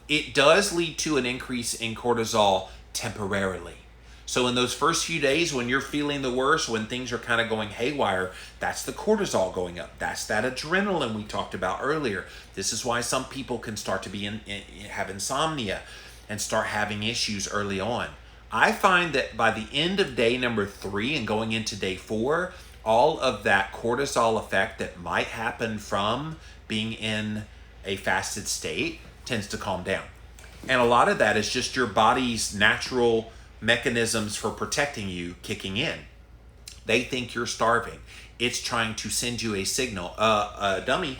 It does lead to an increase in cortisol temporarily. So in those first few days when you're feeling the worst, when things are kind of going haywire, that's the cortisol going up. That's that adrenaline we talked about earlier. This is why some people can start to have insomnia and start having issues early on. I find that by the end of day number 3 and going into day 4, all of that cortisol effect that might happen from being in a fasted state tends to calm down. And a lot of that is just your body's natural mechanisms for protecting you kicking in. They think you're starving. It's trying to send you a signal. Dummy,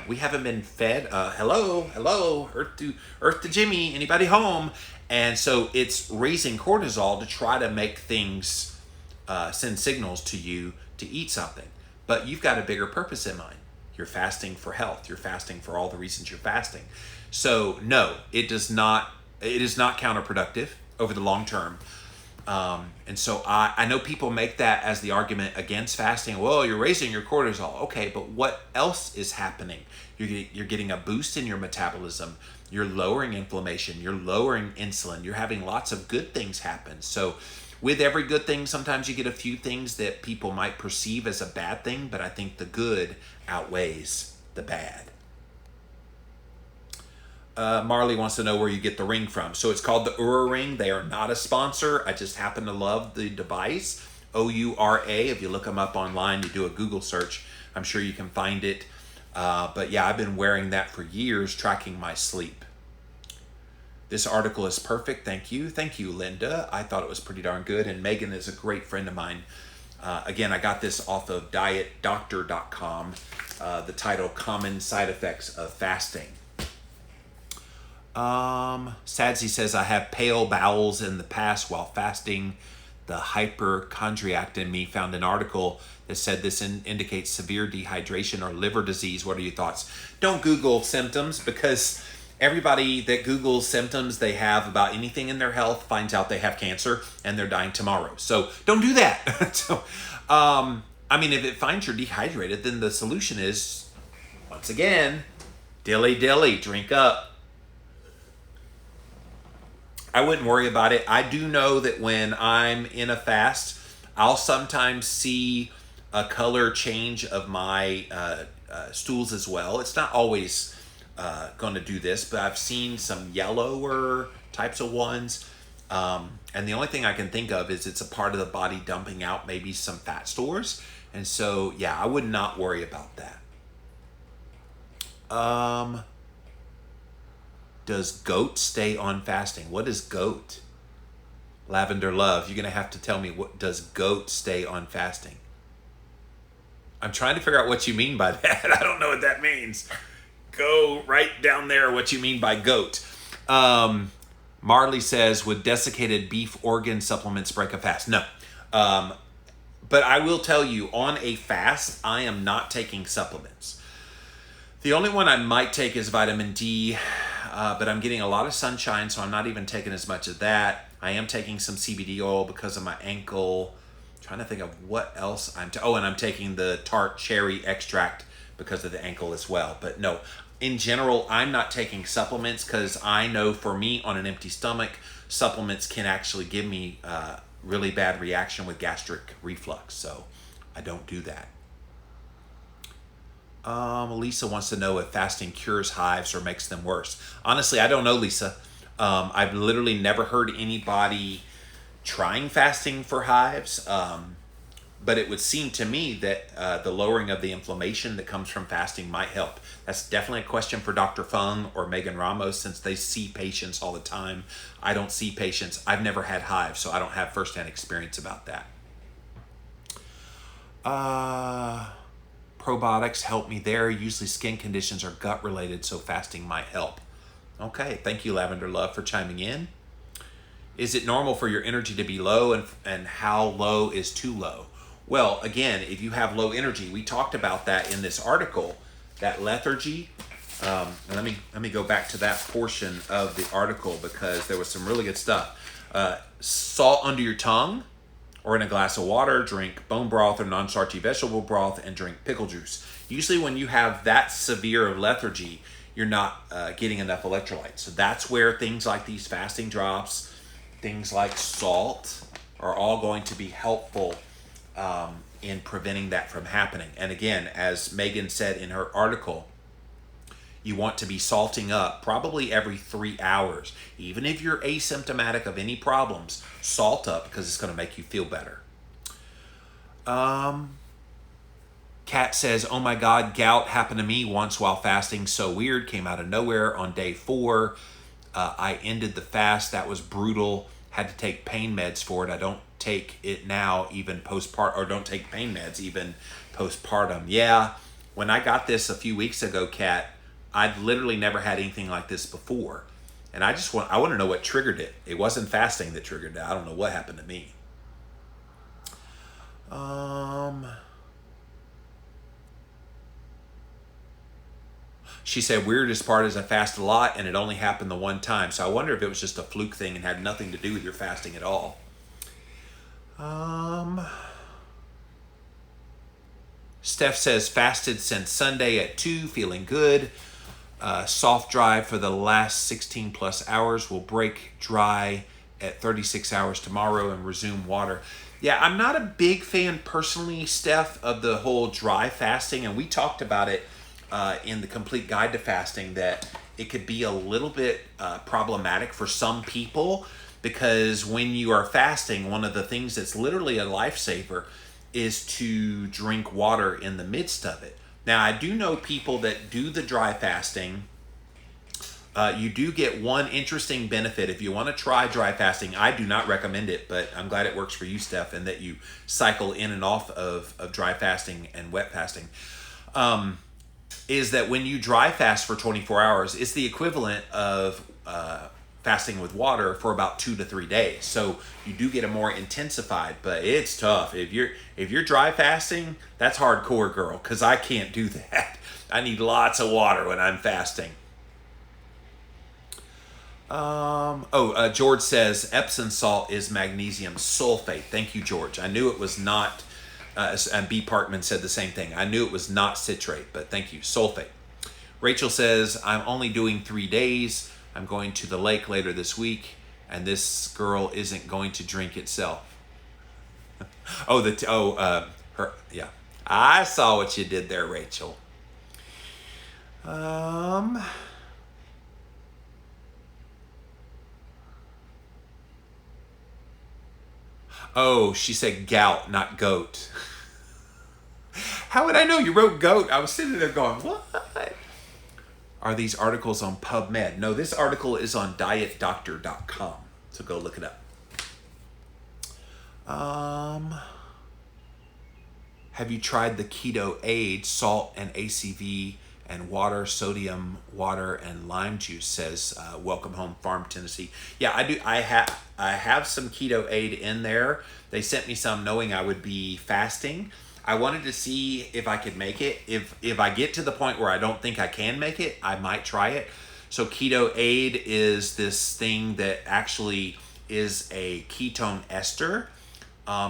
we haven't been fed. Hello, Earth to Jimmy, anybody home? And so it's raising cortisol to try to make things send signals to you to eat something. But you've got a bigger purpose in mind. You're fasting for health. You're fasting for all the reasons you're fasting. So no, it is not counterproductive over the long term. And so I know people make that as the argument against fasting. Well, you're raising your cortisol. Okay, but what else is happening? You're getting a boost in your metabolism. You're lowering inflammation. You're lowering insulin. You're having lots of good things happen. So with every good thing, sometimes you get a few things that people might perceive as a bad thing, but I think the good outweighs the bad. Marley wants to know where you get the ring from. So it's called the Oura Ring. They are not a sponsor. I just happen to love the device. Oura. If you look them up online, you do a Google search, I'm sure you can find it. But yeah, I've been wearing that for years, tracking my sleep. This article is perfect. Thank you. Thank you, Linda. I thought it was pretty darn good. And Megan is a great friend of mine. Again, I got this off of dietdoctor.com. The title, Common Side Effects of Fasting. Sadzi says, I have pale bowels in the past while fasting. The hypochondriac in me found an article that said this indicates severe dehydration or liver disease. What are your thoughts? Don't Google symptoms, because everybody that Googles symptoms they have about anything in their health finds out they have cancer and they're dying tomorrow. So don't do that. So, I mean, if it finds you're dehydrated, then the solution is, once again, dilly, drink up. I wouldn't worry about it. I do know that when I'm in a fast, I'll sometimes see a color change of my stools as well. It's not always going to do this, but I've seen some yellower types of ones. And the only thing I can think of is it's a part of the body dumping out maybe some fat stores. And so, yeah, I would not worry about that. Does goat stay on fasting? What is goat? Lavender Love, you're going to have to tell me, what does goat stay on fasting? I'm trying to figure out what you mean by that. I don't know what that means. Go right down there what you mean by goat. Marley says, would desiccated beef organ supplements break a fast? No. But I will tell you, on a fast, I am not taking supplements. The only one I might take is vitamin D, but I'm getting a lot of sunshine, so I'm not even taking as much of that. I am taking some CBD oil because of my ankle. I'm trying to think of what else and I'm taking the tart cherry extract because of the ankle as well. But no, in general, I'm not taking supplements because I know for me on an empty stomach, supplements can actually give me really bad reaction with gastric reflux. So I don't do that. Lisa wants to know if fasting cures hives or makes them worse. Honestly, I don't know, Lisa. I've literally never heard anybody trying fasting for hives. But it would seem to me that the lowering of the inflammation that comes from fasting might help. That's definitely a question for Dr. Fung or Megan Ramos, since they see patients all the time. I don't see patients. I've never had hives, so I don't have firsthand experience about that. Probiotics help me there. Usually skin conditions are gut related, so fasting might help. Okay, thank you, Lavender Love, for chiming in. Is it normal for your energy to be low, and how low is too low? Well, again, if you have low energy, we talked about that in this article, that lethargy. Let me go back to that portion of the article because there was some really good stuff. Salt under your tongue or in a glass of water, drink bone broth or non-starchy vegetable broth, and drink pickle juice. Usually when you have that severe of lethargy, you're not getting enough electrolytes. So that's where things like these fasting drops, things like salt, are all going to be helpful in preventing that from happening. And again, as Megan said in her article, you want to be salting up probably every 3 hours. Even if you're asymptomatic of any problems, salt up because it's going to make you feel better. Kat says, oh my God, gout happened to me once while fasting. So weird. Came out of nowhere on day 4. I ended the fast. That was brutal. Had to take pain meds for it. I don't take it now, even postpartum, or don't take pain meds even postpartum. Yeah, when I got this a few weeks ago, Kat, I'd literally never had anything like this before. And I want to know what triggered it. It wasn't fasting that triggered it. I don't know what happened to me. She said, weirdest part is I fast a lot and it only happened the one time. So I wonder if it was just a fluke thing and had nothing to do with your fasting at all. Steph says, fasted since Sunday at 2, feeling good. Soft dry for the last 16 plus hours. Will break dry at 36 hours tomorrow and resume water. Yeah, I'm not a big fan personally, Steph, of the whole dry fasting. And we talked about it in the Complete Guide to Fasting, that it could be a little bit problematic for some people, because when you are fasting, one of the things that's literally a lifesaver is to drink water in the midst of it. Now, I do know people that do the dry fasting. You do get one interesting benefit. If you want to try dry fasting, I do not recommend it, but I'm glad it works for you, Steph, and that you cycle in and off of dry fasting and wet fasting. Is that when you dry fast for 24 hours, it's the equivalent of fasting with water for about 2 to 3 days. So you do get a more intensified, but it's tough. If you're dry fasting, that's hardcore, girl, because I can't do that. I need lots of water when I'm fasting. George says Epsom salt is magnesium sulfate. Thank you, George. I knew it was not, and B. Parkman said the same thing. I knew it was not citrate, but thank you, sulfate. Rachel says, I'm only doing 3 days. I'm going to the lake later this week, and this girl isn't going to drink itself. Yeah. I saw what you did there, Rachel. Oh, she said gout, not goat. How would I know? You wrote goat. I was sitting there going, what? Are these articles on PubMed? No, this article is on dietdoctor.com. So go look it up. Have you tried the Keto Aid, salt and ACV and water, sodium water, and lime juice, says welcome home Farm, Tennessee. Yeah, I do. I have some keto aid in there. They sent me some knowing I would be fasting. I wanted to see if I could make it. If I get to the point where I don't think I can make it, I might try it. So keto aid is this thing that actually is a ketone ester.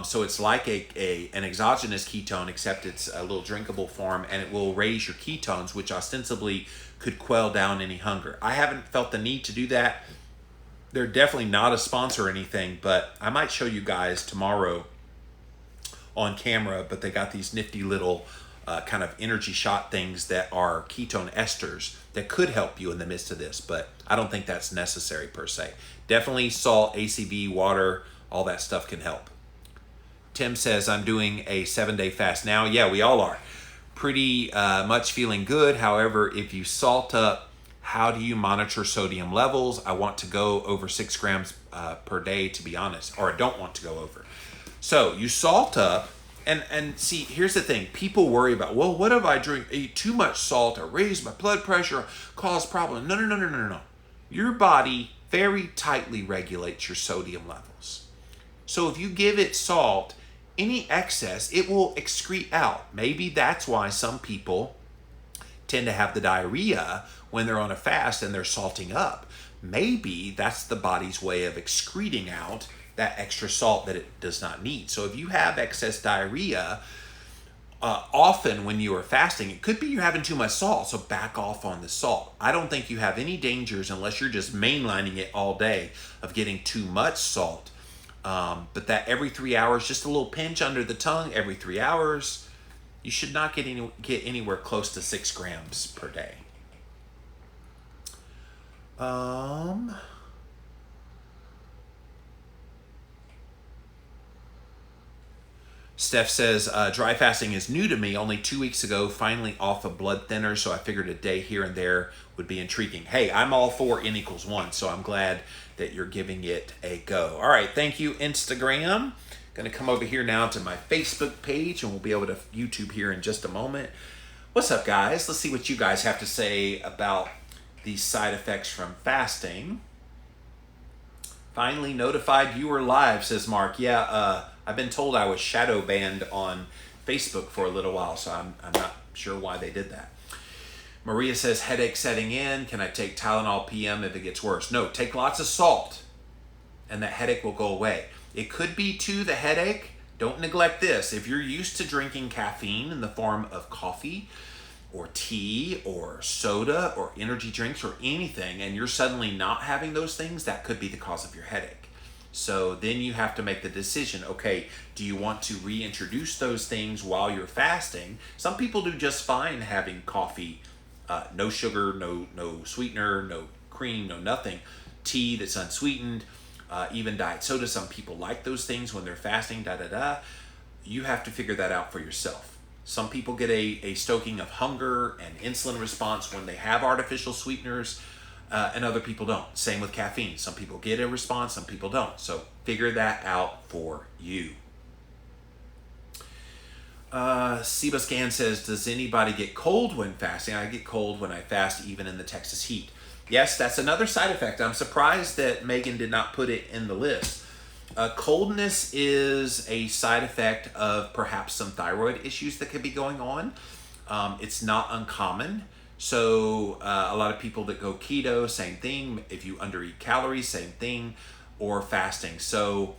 So it's like an exogenous ketone, except it's a little drinkable form, and it will raise your ketones, which ostensibly could quell down any hunger. I haven't felt the need to do that. They're definitely not a sponsor or anything, but I might show you guys tomorrow on camera. But they got these nifty little kind of energy shot things that are ketone esters that could help you in the midst of this, but I don't think that's necessary per se. Definitely salt, ACV, water, all that stuff can help. Tim says, I'm doing a 7-day fast now. Yeah, we all are. Pretty much feeling good. However, if you salt up, how do you monitor sodium levels? I want to go over 6 grams per day, to be honest, or I don't want to go over. So you salt up, and see, here's the thing. People worry about, well, what if I eat too much salt or raise my blood pressure, cause problems? No. Your body very tightly regulates your sodium levels. So if you give it salt, any excess, it will excrete out. Maybe that's why some people tend to have the diarrhea when they're on a fast and they're salting up. Maybe that's the body's way of excreting out that extra salt that it does not need. So if you have excess diarrhea, often when you are fasting, it could be you're having too much salt, so back off on the salt. I don't think you have any dangers unless you're just mainlining it all day of getting too much salt. But that every 3 hours, just a little pinch under the tongue every 3 hours, you should not get anywhere close to 6 grams per day. Steph says, dry fasting is new to me. Only 2 weeks ago, finally off a blood thinner, so I figured a day here and there would be intriguing. Hey, I'm all for N=1, so I'm glad that you're giving it a go. All right, thank you, Instagram. Going to come over here now to my Facebook page, and we'll be able to YouTube here in just a moment. What's up, guys? Let's see what you guys have to say about these side effects from fasting. Finally notified you were live, says Mark. Yeah, I've been told I was shadow banned on Facebook for a little while, so I'm not sure why they did that. Maria says, headache setting in. Can I take Tylenol PM if it gets worse? No, take lots of salt, and that headache will go away. It could be, too, the headache. Don't neglect this. If you're used to drinking caffeine in the form of coffee or tea or soda or energy drinks or anything, and you're suddenly not having those things, that could be the cause of your headache. So then you have to make the decision, okay, do you want to reintroduce those things while you're fasting? Some people do just fine having coffee, no sugar, no sweetener, no cream, no nothing. Tea that's unsweetened, even diet soda. Some people like those things when they're fasting, You have to figure that out for yourself. Some people get a stoking of hunger and insulin response when they have artificial sweeteners, and other people don't. Same with caffeine. Some people get a response, some people don't. So figure that out for you. Sebascan says, does anybody get cold when fasting? I get cold when I fast, even in the Texas heat. Yes, that's another side effect. I'm surprised that Megan did not put it in the list. Coldness is a side effect of perhaps some thyroid issues that could be going on. It's not uncommon. So a lot of people that go keto, same thing. If you undereat calories, same thing, or fasting. So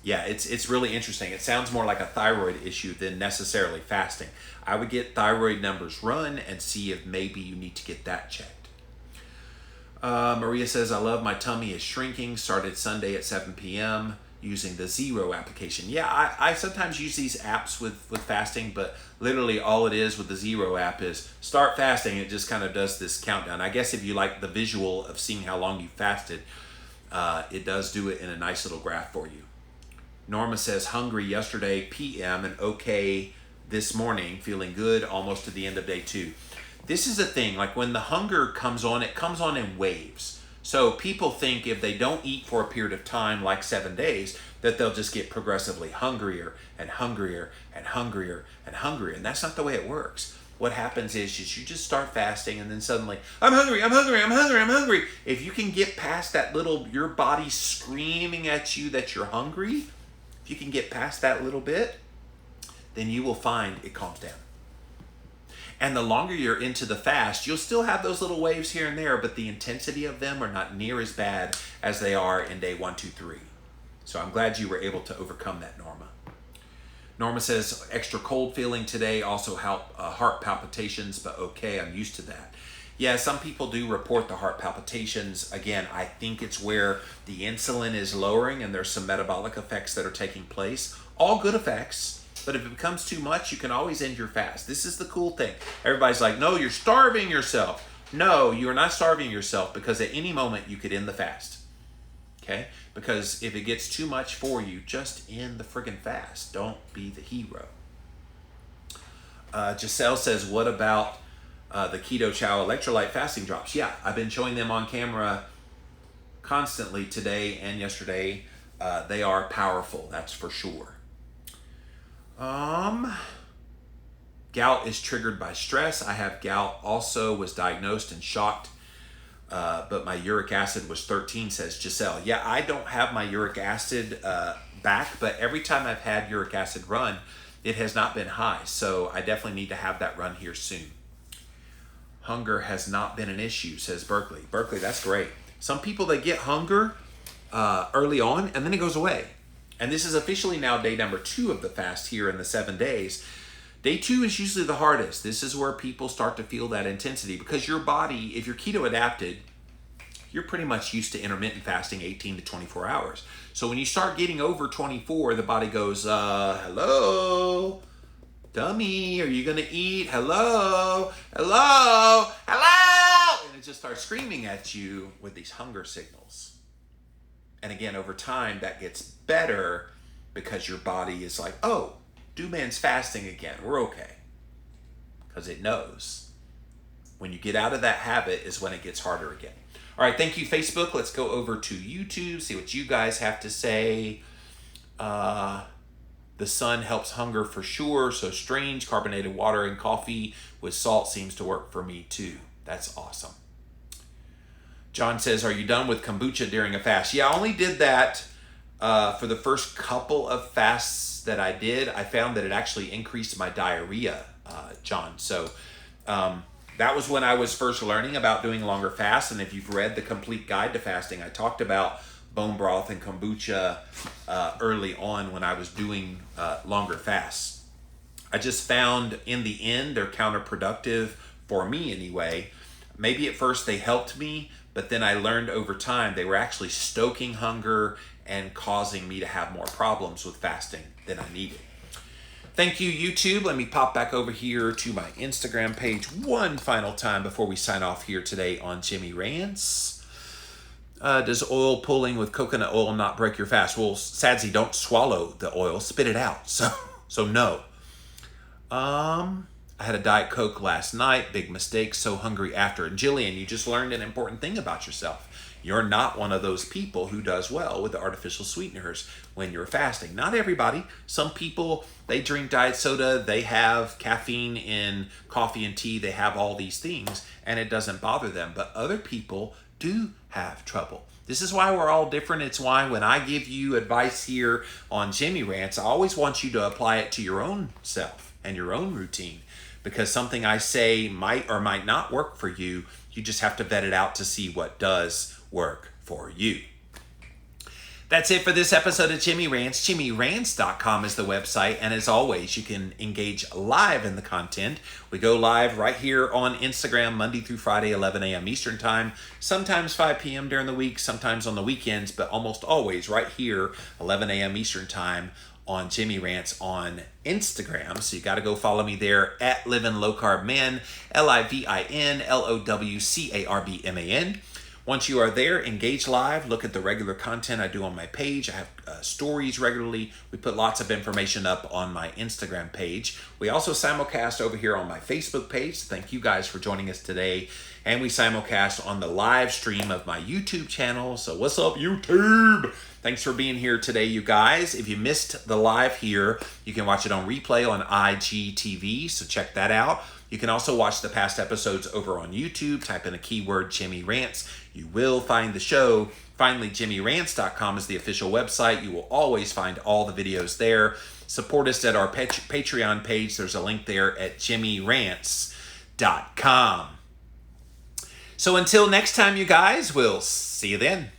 yeah, it's really interesting. It sounds more like a thyroid issue than necessarily fasting. I would get thyroid numbers run and see if maybe you need to get that checked. Maria says, I love my tummy is shrinking. Started Sunday at 7 p.m. using the Zero application. Yeah, I sometimes use these apps with fasting, but literally all it is with the Zero app is start fasting. It just kind of does this countdown. I guess if you like the visual of seeing how long you fasted, it does do it in a nice little graph for you. Norma says, hungry yesterday p.m. and okay this morning, feeling good almost to the end of day 2. This is the thing, like when the hunger comes on, it comes on in waves. So people think if they don't eat for a period of time, like 7 days, that they'll just get progressively hungrier and hungrier and hungrier and hungrier. And that's not the way it works. what happens is you just start fasting, and then suddenly, I'm hungry, I'm hungry, I'm hungry, I'm hungry. If you can get past that little, your body screaming at you that you're hungry, if you can get past that little bit, then you will find it calms down. And the longer you're into the fast, you'll still have those little waves here and there, but the intensity of them are not near as bad as they are in day 1, 2, 3. So I'm glad you were able to overcome that, Norma. Norma says, extra cold feeling today, also heart palpitations, but okay, I'm used to that. Yeah, some people do report the heart palpitations. Again, I think it's where the insulin is lowering and there's some metabolic effects that are taking place. All good effects. But if it becomes too much, you can always end your fast. This is the cool thing. Everybody's like, no, you're starving yourself. No, you're not starving yourself, because at any moment you could end the fast. Okay? Because if it gets too much for you, just end the friggin' fast. Don't be the hero. Giselle says, what about the Keto Chow electrolyte fasting drops? Yeah, I've been showing them on camera constantly today and yesterday. They are powerful, that's for sure. Gout is triggered by stress. I have gout, also was diagnosed and shocked, but my uric acid was 13, says Giselle. Yeah, I don't have my uric acid back, but every time I've had uric acid run, it has not been high. So I definitely need to have that run here soon. Hunger has not been an issue, says Berkeley. Berkeley, that's great. Some people, they get hunger early on and then it goes away. And this is officially now day number 2 of the fast here in the 7 days. Day 2 is usually the hardest. This is where people start to feel that intensity, because your body, if you're keto adapted, you're pretty much used to intermittent fasting 18 to 24 hours. So when you start getting over 24, the body goes, hello, dummy, are you gonna eat? Hello, hello, hello. And it just starts screaming at you with these hunger signals. And again, over time, that gets better because your body is like, oh, Man's fasting again. We're okay. Because it knows. When you get out of that habit is when it gets harder again. All right, thank you, Facebook. Let's go over to YouTube, see what you guys have to say. The sun helps hunger for sure. So strange, carbonated water and coffee with salt seems to work for me too. That's awesome. John says, are you done with kombucha during a fast? Yeah, I only did that for the first couple of fasts that I did. I found that it actually increased my diarrhea, John. So that was when I was first learning about doing longer fasts. And if you've read the complete guide to fasting, I talked about bone broth and kombucha early on when I was doing longer fasts. I just found in the end they're counterproductive for me anyway. Maybe at first they helped me, but then I learned over time they were actually stoking hunger and causing me to have more problems with fasting than I needed. Thank you, YouTube. Let me pop back over here to my Instagram page one final time before we sign off here today on Jimmy Rants. Does oil pulling with coconut oil not break your fast? Well, Sadsy, don't swallow the oil, spit it out. So no. I had a Diet Coke last night, big mistake, so hungry after. And Jillian, you just learned an important thing about yourself. You're not one of those people who does well with the artificial sweeteners when you're fasting. Not everybody. Some people, they drink diet soda, they have caffeine in coffee and tea, they have all these things, and it doesn't bother them. But other people do have trouble. This is why we're all different. It's why when I give you advice here on Jimmy Rants, I always want you to apply it to your own self and your own routine. Because something I say might or might not work for you, you just have to vet it out to see what does work for you. That's it for this episode of Jimmy Rants. JimmyRants.com is the website. And as always, you can engage live in the content. We go live right here on Instagram, Monday through Friday, 11 a.m. Eastern Time. Sometimes 5 p.m. during the week, sometimes on the weekends, but almost always right here, 11 a.m. Eastern Time on Jimmy Rants on Instagram. So you got to go follow me there at Livin' Low Carb Man, LIVINLOWCARBMAN. Once you are there, engage live, look at the regular content I do on my page. I have stories regularly. We put lots of information up on my Instagram page. We also simulcast over here on my Facebook page. Thank you guys for joining us today. And we simulcast on the live stream of my YouTube channel. So what's up, YouTube? Thanks for being here today, you guys. If you missed the live here, you can watch it on replay on IGTV, so check that out. You can also watch the past episodes over on YouTube. Type in a keyword, Jimmy Rants. You will find the show. Finally, JimmyRants.com is the official website. You will always find all the videos there. Support us at our Patreon page. There's a link there at JimmyRants.com. So until next time, you guys, we'll see you then.